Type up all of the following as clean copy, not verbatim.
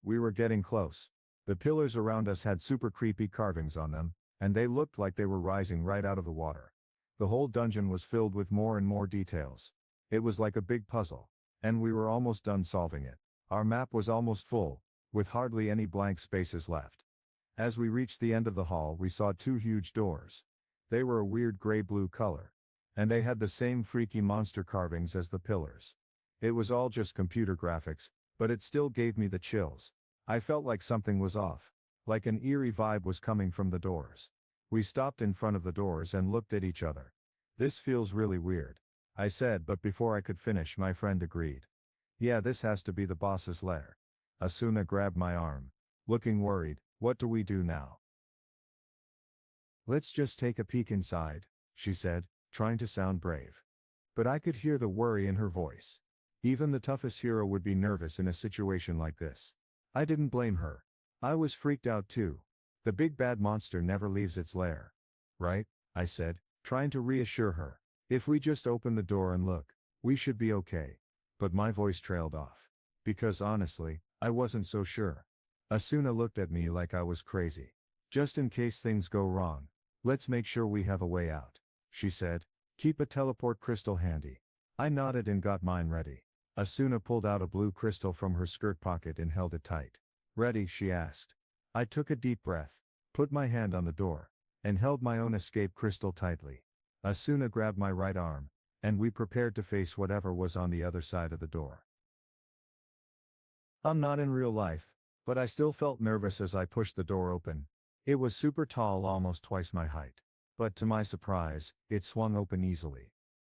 We were getting close. The pillars around us had super creepy carvings on them, and they looked like they were rising right out of the water. The whole dungeon was filled with more and more details. It was like a big puzzle, and we were almost done solving it. Our map was almost full, with hardly any blank spaces left. As we reached the end of the hall, we saw two huge doors. They were a weird gray-blue color, and they had the same freaky monster carvings as the pillars. It was all just computer graphics, but it still gave me the chills. I felt like something was off, like an eerie vibe was coming from the doors. We stopped in front of the doors and looked at each other. "This feels really weird," I said, but before I could finish, my friend agreed. "Yeah, this has to be the boss's lair." Asuna grabbed my arm, looking worried. "What do we do now?" "Let's just take a peek inside," she said, trying to sound brave. But I could hear the worry in her voice. Even the toughest hero would be nervous in a situation like this. I didn't blame her. I was freaked out too. The big bad monster never leaves its lair. "Right?" I said, trying to reassure her. "If we just open the door and look, we should be okay." But my voice trailed off. Because honestly, I wasn't so sure. Asuna looked at me like I was crazy. "Just in case things go wrong, let's make sure we have a way out," she said. "Keep a teleport crystal handy." I nodded and got mine ready. Asuna pulled out a blue crystal from her skirt pocket and held it tight. "Ready?" she asked. I took a deep breath, put my hand on the door, and held my own escape crystal tightly. Asuna grabbed my right arm, and we prepared to face whatever was on the other side of the door. I'm not in real life, but I still felt nervous as I pushed the door open. It was super tall, almost twice my height. But to my surprise, it swung open easily.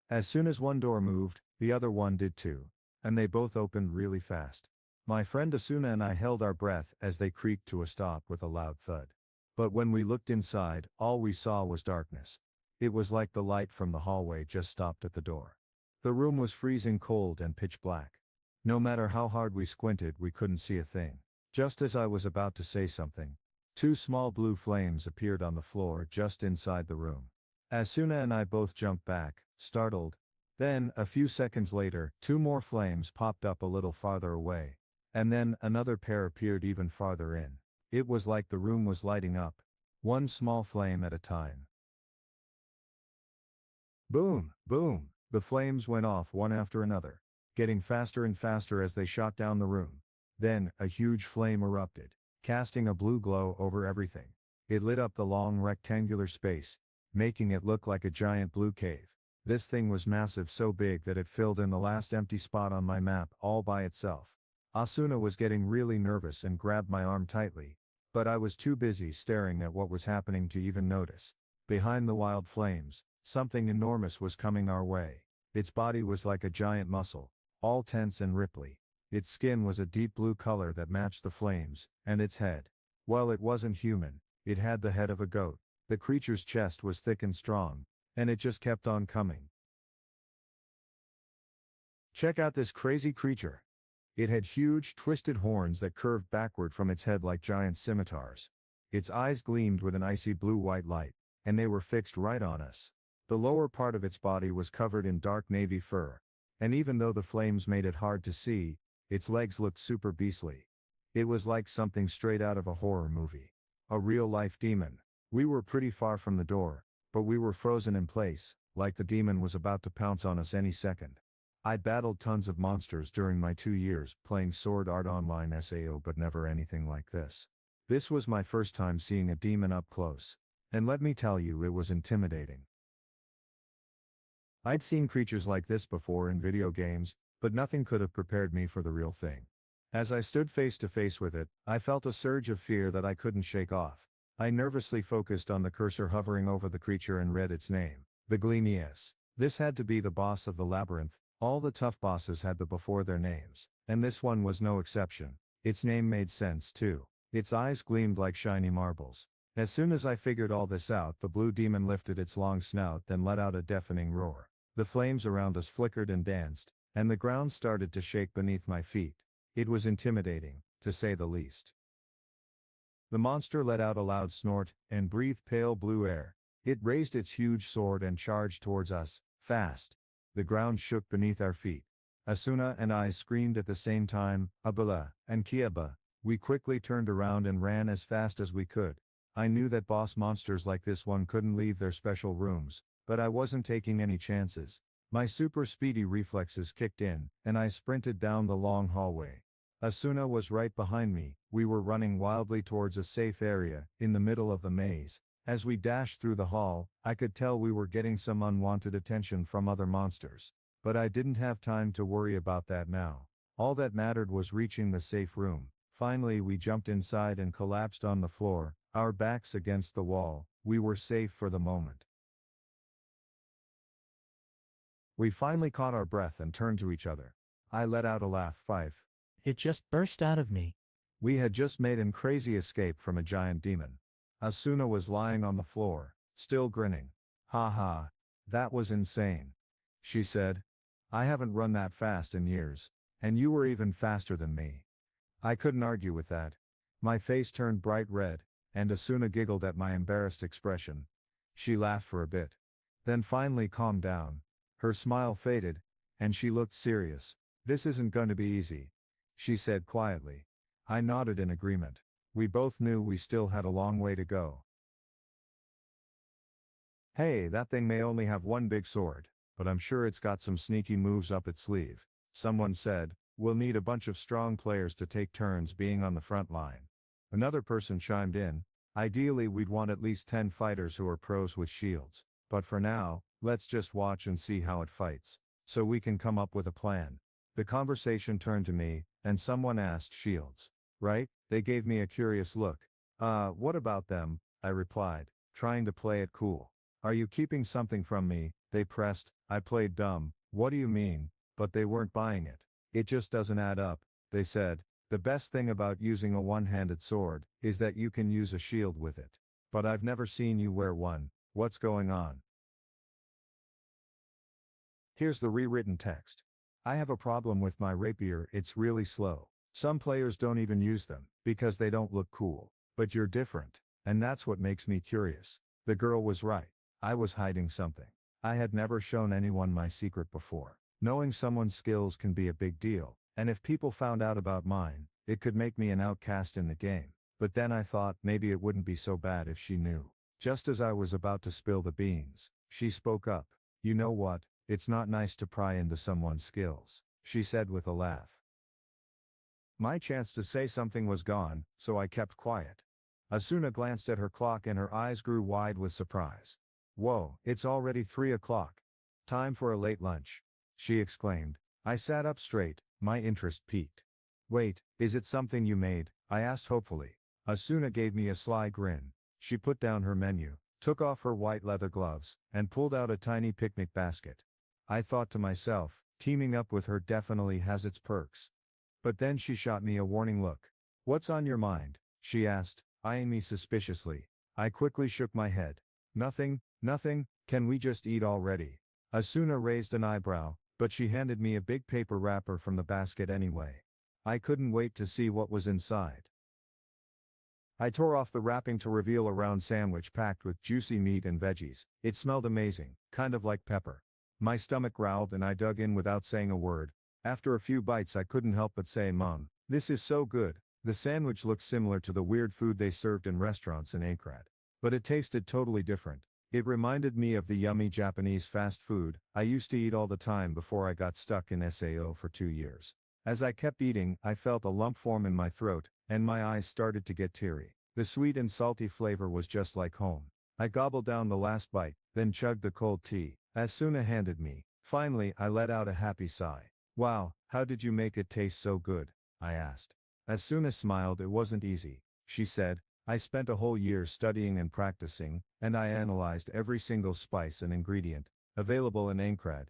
As soon as one door moved, the other one did too, and they both opened really fast. My friend Asuna and I held our breath as they creaked to a stop with a loud thud. But when we looked inside, all we saw was darkness. It was like the light from the hallway just stopped at the door. The room was freezing cold and pitch black. No matter how hard we squinted, we couldn't see a thing. Just as I was about to say something, two small blue flames appeared on the floor just inside the room. Asuna and I both jumped back, startled. Then, a few seconds later, two more flames popped up a little farther away. And then, another pair appeared even farther in. It was like the room was lighting up, one small flame at a time. Boom, boom, the flames went off one after another, getting faster and faster as they shot down the room. Then, a huge flame erupted, casting a blue glow over everything. It lit up the long rectangular space, making it look like a giant blue cave. This thing was massive, so big that it filled in the last empty spot on my map all by itself. Asuna was getting really nervous and grabbed my arm tightly, but I was too busy staring at what was happening to even notice. Behind the wild flames, something enormous was coming our way. Its body was like a giant mussel, all tense and ripply. Its skin was a deep blue color that matched the flames, and its head, well, it wasn't human, it had the head of a goat. The creature's chest was thick and strong, and it just kept on coming. "Check out this crazy creature." It had huge, twisted horns that curved backward from its head like giant scimitars. Its eyes gleamed with an icy blue-white light, and they were fixed right on us. The lower part of its body was covered in dark navy fur, and even though the flames made it hard to see, its legs looked super beastly. It was like something straight out of a horror movie. A real-life demon. We were pretty far from the door, but we were frozen in place, like the demon was about to pounce on us any second. I battled tons of monsters during my 2 years playing Sword Art Online SAO, but never anything like this. This was my first time seeing a demon up close, and let me tell you, it was intimidating. I'd seen creatures like this before in video games, but nothing could have prepared me for the real thing. As I stood face to face with it, I felt a surge of fear that I couldn't shake off. I nervously focused on the cursor hovering over the creature and read its name, the Glenius. This had to be the boss of the labyrinth. All the tough bosses had the before their names, and this one was no exception. Its name made sense too. Its eyes gleamed like shiny marbles. As soon as I figured all this out, the blue demon lifted its long snout, then let out a deafening roar. The flames around us flickered and danced, and the ground started to shake beneath my feet. It was intimidating, to say the least. The monster let out a loud snort, and breathed pale blue air. It raised its huge sword and charged towards us, fast. The ground shook beneath our feet. Asuna and I screamed at the same time, "Abala," and "Kiaba." We quickly turned around and ran as fast as we could. I knew that boss monsters like this one couldn't leave their special rooms, but I wasn't taking any chances. My super speedy reflexes kicked in, and I sprinted down the long hallway. Asuna was right behind me. We were running wildly towards a safe area, in the middle of the maze. As we dashed through the hall, I could tell we were getting some unwanted attention from other monsters. But I didn't have time to worry about that now. All that mattered was reaching the safe room. Finally we jumped inside and collapsed on the floor, our backs against the wall. We were safe for the moment. We finally caught our breath and turned to each other. I let out a laugh. Five. It just burst out of me. We had just made an crazy escape from a giant demon. Asuna was lying on the floor, still grinning. "Ha ha. That was insane," she said. "I haven't run that fast in years. And you were even faster than me." I couldn't argue with that. My face turned bright red, and Asuna giggled at my embarrassed expression. She laughed for a bit, then finally calmed down. Her smile faded, and she looked serious. "This isn't going to be easy," she said quietly. I nodded in agreement. We both knew we still had a long way to go. "Hey, that thing may only have one big sword, but I'm sure it's got some sneaky moves up its sleeve," someone said. "We'll need a bunch of strong players to take turns being on the front line." Another person chimed in. "Ideally we'd want at least 10 fighters who are pros with shields, but for now, let's just watch and see how it fights, so we can come up with a plan." The conversation turned to me, and someone asked, "Shields, right?" They gave me a curious look. What about them?" I replied, trying to play it cool. "Are you keeping something from me?" they pressed. I played dumb. "What do you mean?" But they weren't buying it. "It just doesn't add up," they said. "The best thing about using a one-handed sword is that you can use a shield with it. But I've never seen you wear one. What's going on?" Here's the rewritten text. "I have a problem with my rapier. It's really slow. Some players don't even use them, because they don't look cool. But you're different, and that's what makes me curious." The girl was right. I was hiding something. I had never shown anyone my secret before. Knowing someone's skills can be a big deal, and if people found out about mine, it could make me an outcast in the game. But then I thought maybe it wouldn't be so bad if she knew. Just as I was about to spill the beans, she spoke up. "You know what? It's not nice to pry into someone's skills," she said with a laugh. My chance to say something was gone, so I kept quiet. Asuna glanced at her clock and her eyes grew wide with surprise. "Whoa, it's already 3 o'clock. Time for a late lunch," she exclaimed. I sat up straight, my interest piqued. "Wait, is it something you made?" I asked hopefully. Asuna gave me a sly grin. She put down her menu, took off her white leather gloves, and pulled out a tiny picnic basket. I thought to myself, teaming up with her definitely has its perks. But then she shot me a warning look. "What's on your mind?" she asked, eyeing me suspiciously. I quickly shook my head. Nothing, can we just eat already?" Asuna raised an eyebrow, but she handed me a big paper wrapper from the basket anyway. I couldn't wait to see what was inside. I tore off the wrapping to reveal a round sandwich packed with juicy meat and veggies. It smelled amazing, kind of like pepper. My stomach growled and I dug in without saying a word. After a few bites I couldn't help but say, "Mom, this is so good." The sandwich looked similar to the weird food they served in restaurants in Ankrad. But it tasted totally different. It reminded me of the yummy Japanese fast food I used to eat all the time before I got stuck in SAO for 2 years. As I kept eating, I felt a lump form in my throat, and my eyes started to get teary. The sweet and salty flavor was just like home. I gobbled down the last bite, then chugged the cold tea Asuna handed me. Finally, I let out a happy sigh. "Wow, how did you make it taste so good?" I asked. Asuna smiled. "It wasn't easy," she said. "I spent a whole year studying and practicing, and I analyzed every single spice and ingredient available in Ankrad.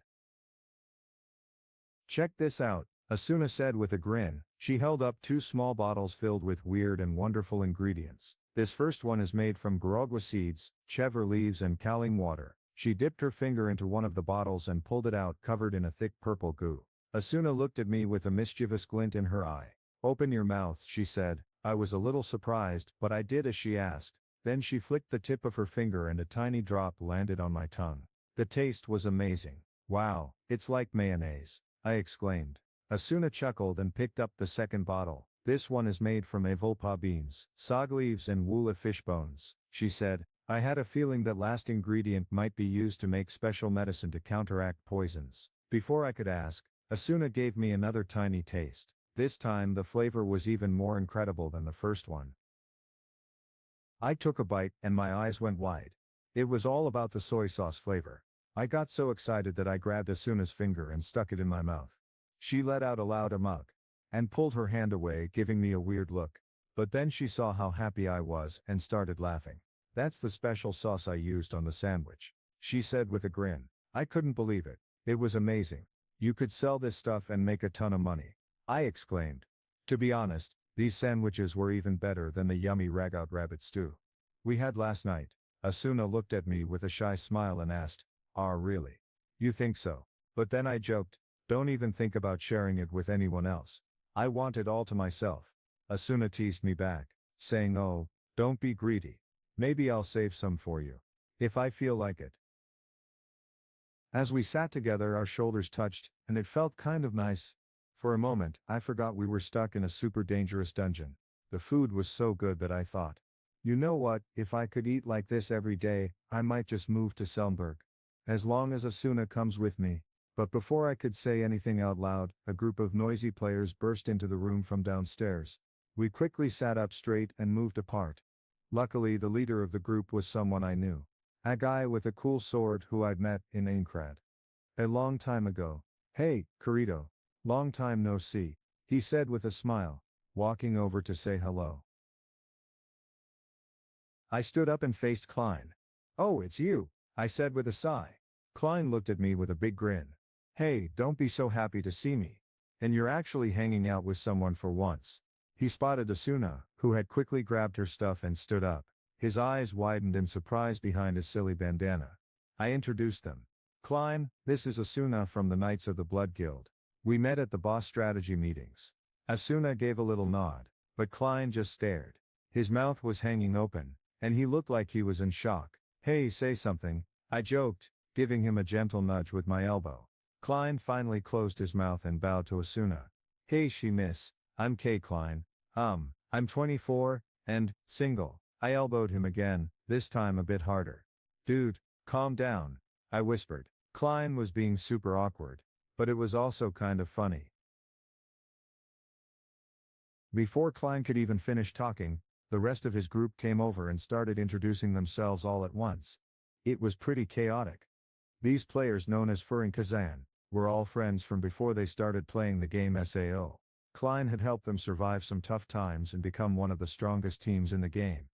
Check this out," Asuna said with a grin. She held up 2 small bottles filled with weird and wonderful ingredients. "This first one is made from garogwa seeds, chever leaves and kalim water." She dipped her finger into one of the bottles and pulled it out covered in a thick purple goo. Asuna looked at me with a mischievous glint in her eye. "Open your mouth," she said. I was a little surprised, but I did as she asked. Then she flicked the tip of her finger and a tiny drop landed on my tongue. The taste was amazing. "Wow, it's like mayonnaise," I exclaimed. Asuna chuckled and picked up the second bottle. This one is made from evolpa beans, sag leaves and woola fish bones, she said. I had a feeling that last ingredient might be used to make special medicine to counteract poisons. Before I could ask, Asuna gave me another tiny taste. This time the flavor was even more incredible than the first one. I took a bite and my eyes went wide. It was all about the soy sauce flavor. I got so excited that I grabbed Asuna's finger and stuck it in my mouth. She let out a loud amok and pulled her hand away, giving me a weird look. But then she saw how happy I was and started laughing. That's the special sauce I used on the sandwich, she said with a grin. I couldn't believe it. It was amazing. You could sell this stuff and make a ton of money, I exclaimed. To be honest, these sandwiches were even better than the yummy ragout rabbit stew we had last night. Asuna looked at me with a shy smile and asked, really? You think so? But then I joked, don't even think about sharing it with anyone else. I want it all to myself. Asuna teased me back, saying, oh, don't be greedy. Maybe I'll save some for you. If I feel like it. As we sat together, our shoulders touched, and it felt kind of nice. For a moment, I forgot we were stuck in a super dangerous dungeon. The food was so good that I thought, you know what, if I could eat like this every day, I might just move to Selmberg. As long as Asuna comes with me. But before I could say anything out loud, a group of noisy players burst into the room from downstairs. We quickly sat up straight and moved apart. Luckily, the leader of the group was someone I knew. A guy with a cool sword who I'd met in Aincrad a long time ago. Hey, Kirito. Long time no see, he said with a smile, walking over to say hello. I stood up and faced Klein. Oh, it's you, I said with a sigh. Klein looked at me with a big grin. Hey, don't be so happy to see me. And you're actually hanging out with someone for once. He spotted Asuna, who had quickly grabbed her stuff and stood up. His eyes widened in surprise behind his silly bandana. I introduced them. Klein, this is Asuna from the Knights of the Blood Guild. We met at the boss strategy meetings. Asuna gave a little nod, but Klein just stared. His mouth was hanging open, and he looked like he was in shock. Hey, say something, I joked, giving him a gentle nudge with my elbow. Klein finally closed his mouth and bowed to Asuna. Hey she miss, I'm Kay Klein. I'm 24, and, single. I elbowed him again, this time a bit harder. Dude, calm down, I whispered. Klein was being super awkward, but it was also kind of funny. Before Klein could even finish talking, the rest of his group came over and started introducing themselves all at once. It was pretty chaotic. These players, known as Furin Kazan, were all friends from before they started playing the game SAO. Klein had helped them survive some tough times and become one of the strongest teams in the game.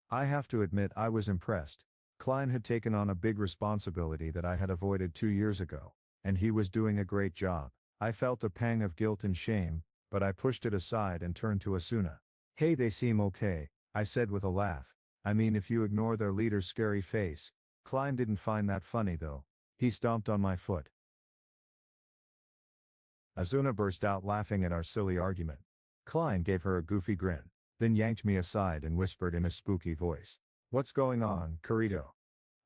I have to admit I was impressed. Klein had taken on a big responsibility that I had avoided 2 years ago, and he was doing a great job. I felt a pang of guilt and shame, but I pushed it aside and turned to Asuna. Hey, they seem okay, I said with a laugh. I mean, if you ignore their leader's scary face. Klein didn't find that funny though. He stomped on my foot. Asuna burst out laughing at our silly argument. Klein gave her a goofy grin, then yanked me aside and whispered in a spooky voice. What's going on, Kirito?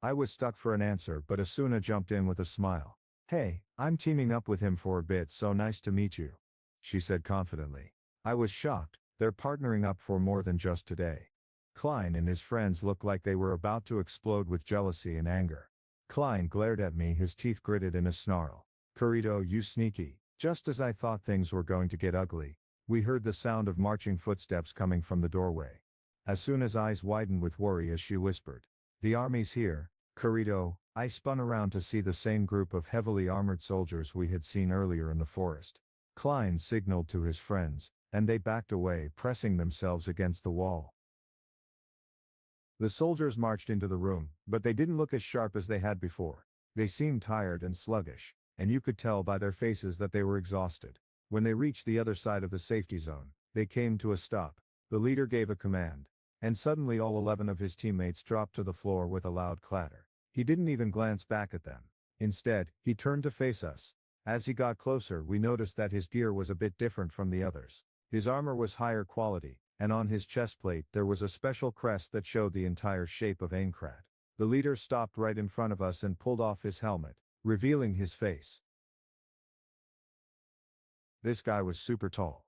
I was stuck for an answer, but Asuna jumped in with a smile. Hey, I'm teaming up with him for a bit, so nice to meet you, she said confidently. I was shocked. They're partnering up for more than just today. Klein and his friends looked like they were about to explode with jealousy and anger. Klein glared at me, his teeth gritted in a snarl. Kirito, you sneaky. Just as I thought things were going to get ugly, we heard the sound of marching footsteps coming from the doorway. Asuna's eyes widened with worry as she whispered, the army's here, Kirito. I spun around to see the same group of heavily armored soldiers we had seen earlier in the forest. Klein signaled to his friends, and they backed away, pressing themselves against the wall. The soldiers marched into the room, but they didn't look as sharp as they had before. They seemed tired and sluggish, and you could tell by their faces that they were exhausted. When they reached the other side of the safety zone, they came to a stop. The leader gave a command, and suddenly all 11 of his teammates dropped to the floor with a loud clatter. He didn't even glance back at them. Instead, he turned to face us. As he got closer, we noticed that his gear was a bit different from the others. His armor was higher quality, and on his chestplate there was a special crest that showed the entire shape of Aincrad. The leader stopped right in front of us and pulled off his helmet, revealing his face. This guy was super tall.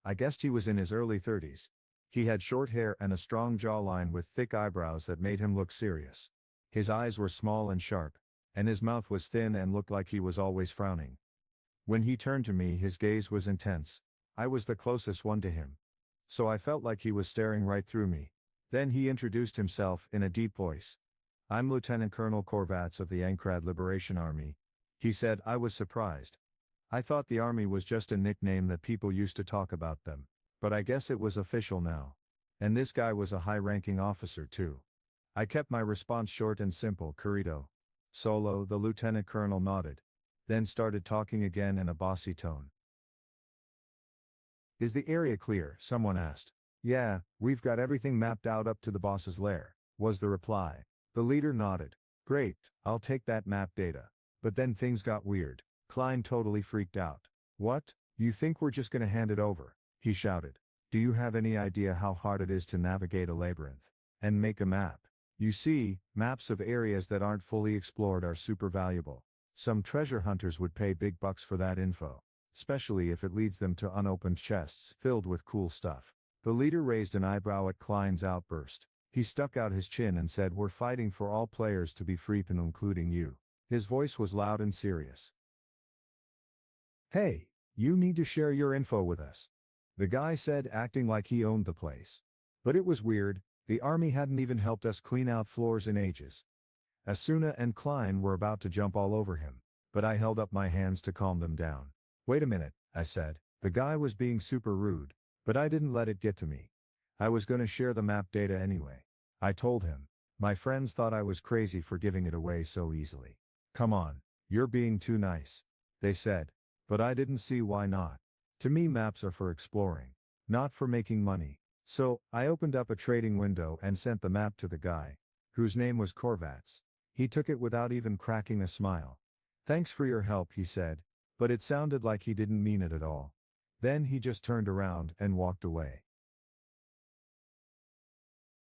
I guessed he was in his early 30s. He had short hair and a strong jawline with thick eyebrows that made him look serious. His eyes were small and sharp, and his mouth was thin and looked like he was always frowning. When he turned to me, his gaze was intense. I was the closest one to him, so I felt like he was staring right through me. Then he introduced himself in a deep voice. "I'm Lieutenant Colonel Korvats of the Ankrad Liberation Army," he said. I was surprised. I thought the army was just a nickname that people used to talk about them, but I guess it was official now. And this guy was a high-ranking officer too. I kept my response short and simple. "Kirito." "Solo," the lieutenant colonel nodded, then started talking again in a bossy tone. "Is the area clear?" someone asked. "Yeah, we've got everything mapped out up to the boss's lair," was the reply. The leader nodded. "Great, I'll take that map data." But then things got weird. Klein totally freaked out. "What? You think we're just gonna hand it over?" he shouted. "Do you have any idea how hard it is to navigate a labyrinth and make a map? You see, maps of areas that aren't fully explored are super valuable. Some treasure hunters would pay big bucks for that info, especially if it leads them to unopened chests filled with cool stuff." The leader raised an eyebrow at Klein's outburst. He stuck out his chin and said, "We're fighting for all players to be free, including you." His voice was loud and serious. "Hey, you need to share your info with us," the guy said, acting like he owned the place. But it was weird. The army hadn't even helped us clean out floors in ages. Asuna and Klein were about to jump all over him, but I held up my hands to calm them down. "Wait a minute," I said. The guy was being super rude, but I didn't let it get to me. I was gonna share the map data anyway. I told him. My friends thought I was crazy for giving it away so easily. "Come on, you're being too nice," they said. But I didn't see why not. To me, maps are for exploring, not for making money. So, I opened up a trading window and sent the map to the guy, whose name was Korvats. He took it without even cracking a smile. "Thanks for your help," he said, but it sounded like he didn't mean it at all. Then he just turned around and walked away.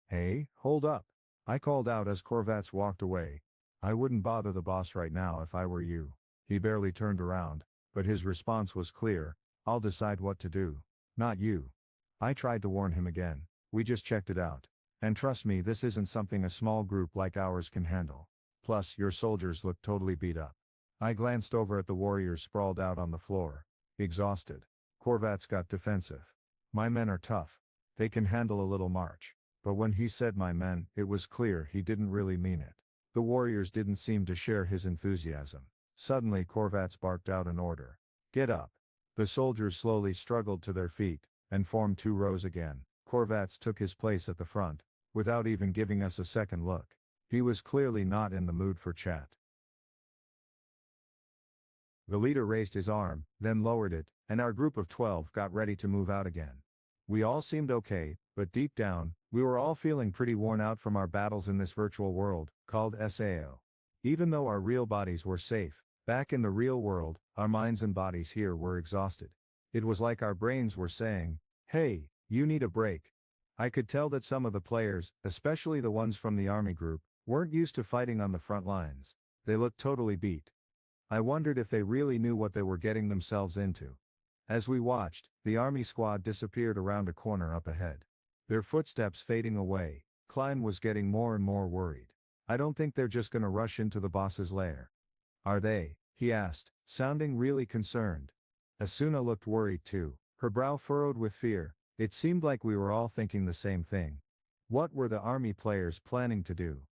"Hey, hold up," I called out as Korvats walked away. "I wouldn't bother the boss right now if I were you." He barely turned around, but his response was clear. "I'll decide what to do, not you." I tried to warn him again. "We just checked it out. And trust me, this isn't something a small group like ours can handle. Plus, your soldiers look totally beat up." I glanced over at the warriors sprawled out on the floor, exhausted. Korvats got defensive. "My men are tough. They can handle a little march." But when he said "my men," it was clear he didn't really mean it. The warriors didn't seem to share his enthusiasm. Suddenly Korvats barked out an order. "Get up." The soldiers slowly struggled to their feet and formed two rows again. Korvats took his place at the front, without even giving us a second look. He was clearly not in the mood for chat. The leader raised his arm, then lowered it, and our group of 12 got ready to move out again. We all seemed okay, but deep down, we were all feeling pretty worn out from our battles in this virtual world, called SAO. Even though our real bodies were safe, back in the real world, our minds and bodies here were exhausted. It was like our brains were saying, "Hey, you need a break." I could tell that some of the players, especially the ones from the army group, weren't used to fighting on the front lines. They looked totally beat. I wondered if they really knew what they were getting themselves into. As we watched, the army squad disappeared around a corner up ahead. Their footsteps fading away, Klein was getting more and more worried. "I don't think they're just gonna rush into the boss's lair." "Are they?" he asked, sounding really concerned. Asuna looked worried too, her brow furrowed with fear. It seemed like we were all thinking the same thing. What were the army players planning to do?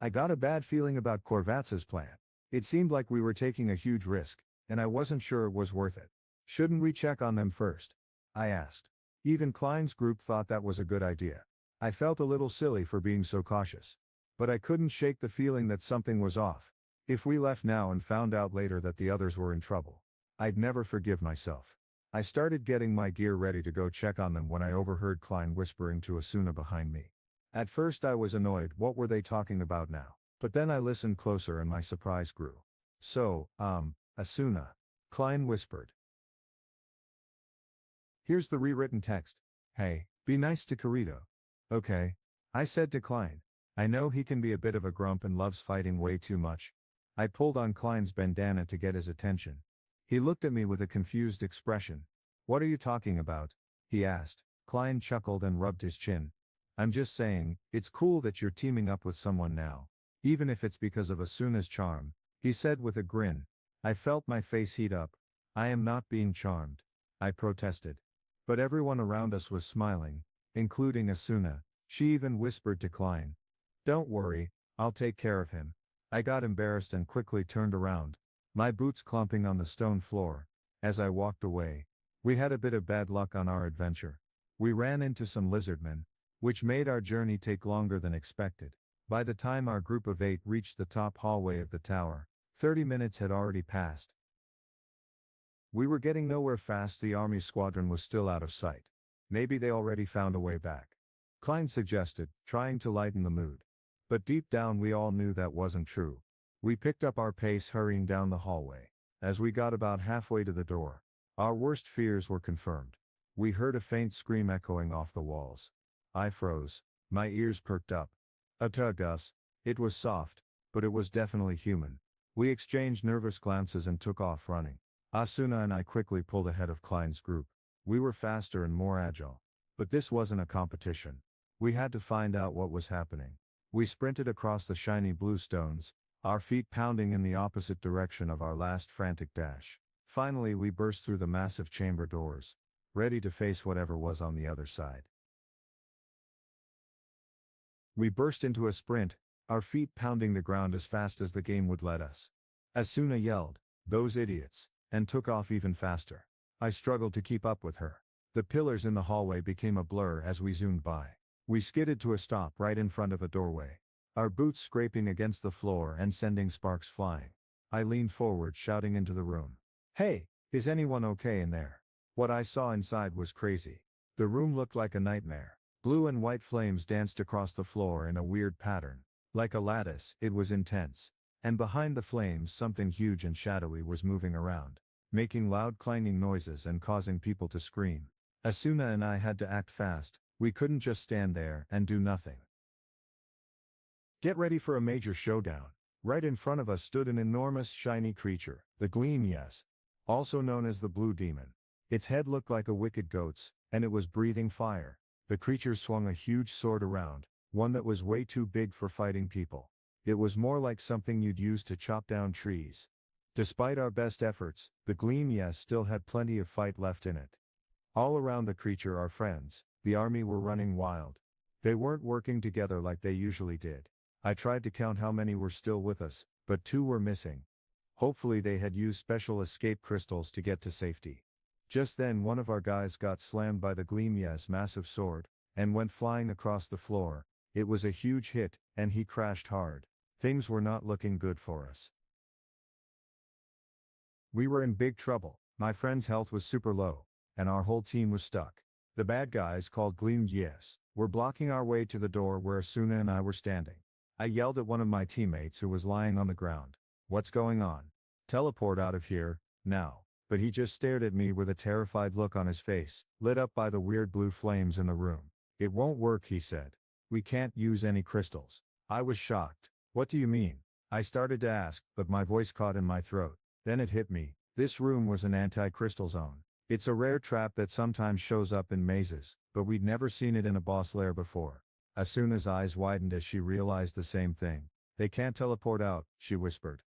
I got a bad feeling about Korvats's plan. It seemed like we were taking a huge risk, and I wasn't sure it was worth it. "Shouldn't we check on them first?" I asked. Even Klein's group thought that was a good idea. I felt a little silly for being so cautious. But I couldn't shake the feeling that something was off. If we left now and found out later that the others were in trouble, I'd never forgive myself. I started getting my gear ready to go check on them when I overheard Klein whispering to Asuna behind me. At first I was annoyed. What were they talking about now? But then I listened closer and my surprise grew. "So, Asuna," Klein whispered. "Here's the rewritten text. Hey, be nice to Kirito." "Okay," I said to Klein. I know he can be a bit of a grump and loves fighting way too much. I pulled on Klein's bandana to get his attention. He looked at me with a confused expression. What are you talking about? He asked. Klein chuckled and rubbed his chin. I'm just saying, it's cool that you're teaming up with someone now. Even if it's because of Asuna's charm, he said with a grin. I felt my face heat up. I am not being charmed, I protested. But everyone around us was smiling, including Asuna. She even whispered to Klein. Don't worry, I'll take care of him. I got embarrassed and quickly turned around, my boots clumping on the stone floor. As I walked away, we had a bit of bad luck on our adventure. We ran into some lizardmen, which made our journey take longer than expected. By the time our group of 8 reached the top hallway of the tower, 30 minutes had already passed. We were getting nowhere fast. The army squadron was still out of sight. Maybe they already found a way back, Klein suggested, trying to lighten the mood. But deep down we all knew that wasn't true. We picked up our pace, hurrying down the hallway. As we got about halfway to the door, our worst fears were confirmed. We heard a faint scream echoing off the walls. I froze, my ears perked up. A tug us. It was soft, but it was definitely human. We exchanged nervous glances and took off running. Asuna and I quickly pulled ahead of Klein's group. We were faster and more agile. But this wasn't a competition. We had to find out what was happening. We sprinted across the shiny blue stones, our feet pounding in the opposite direction of our last frantic dash. Finally we burst through the massive chamber doors, ready to face whatever was on the other side. We burst into a sprint, our feet pounding the ground as fast as the game would let us. Asuna yelled, "Those idiots," and took off even faster. I struggled to keep up with her. The pillars in the hallway became a blur as we zoomed by. We skidded to a stop right in front of a doorway, our boots scraping against the floor and sending sparks flying. I leaned forward, shouting into the room. Hey, is anyone okay in there? What I saw inside was crazy. The room looked like a nightmare. Blue and white flames danced across the floor in a weird pattern. Like a lattice, it was intense. And behind the flames something huge and shadowy was moving around, making loud clanging noises and causing people to scream. Asuna and I had to act fast. We couldn't just stand there and do nothing. Get ready for a major showdown. Right in front of us stood an enormous shiny creature, the Gleam, yes, also known as the Blue Demon. Its head looked like a wicked goat's, and it was breathing fire. The creature swung a huge sword around, one that was way too big for fighting people. It was more like something you'd use to chop down trees. Despite our best efforts, the Gleam, yes, still had plenty of fight left in it. All around the creature, our friends, the army, were running wild. They weren't working together like they usually did. I tried to count how many were still with us, but 2 were missing. Hopefully they had used special escape crystals to get to safety. Just then one of our guys got slammed by the Gleam, yes, massive sword, and went flying across the floor. It was a huge hit, and he crashed hard. Things were not looking good for us. We were in big trouble. My friend's health was super low, and our whole team was stuck. The bad guys, called Gleam, yes, were blocking our way to the door where Asuna and I were standing. I yelled at one of my teammates who was lying on the ground. What's going on? Teleport out of here, now. But he just stared at me with a terrified look on his face, lit up by the weird blue flames in the room. It won't work, he said. We can't use any crystals. I was shocked. What do you mean? I started to ask, but my voice caught in my throat. Then it hit me. This room was an anti-crystal zone. It's a rare trap that sometimes shows up in mazes, but we'd never seen it in a boss lair before. Asuna's eyes widened as she realized the same thing. They can't teleport out, she whispered.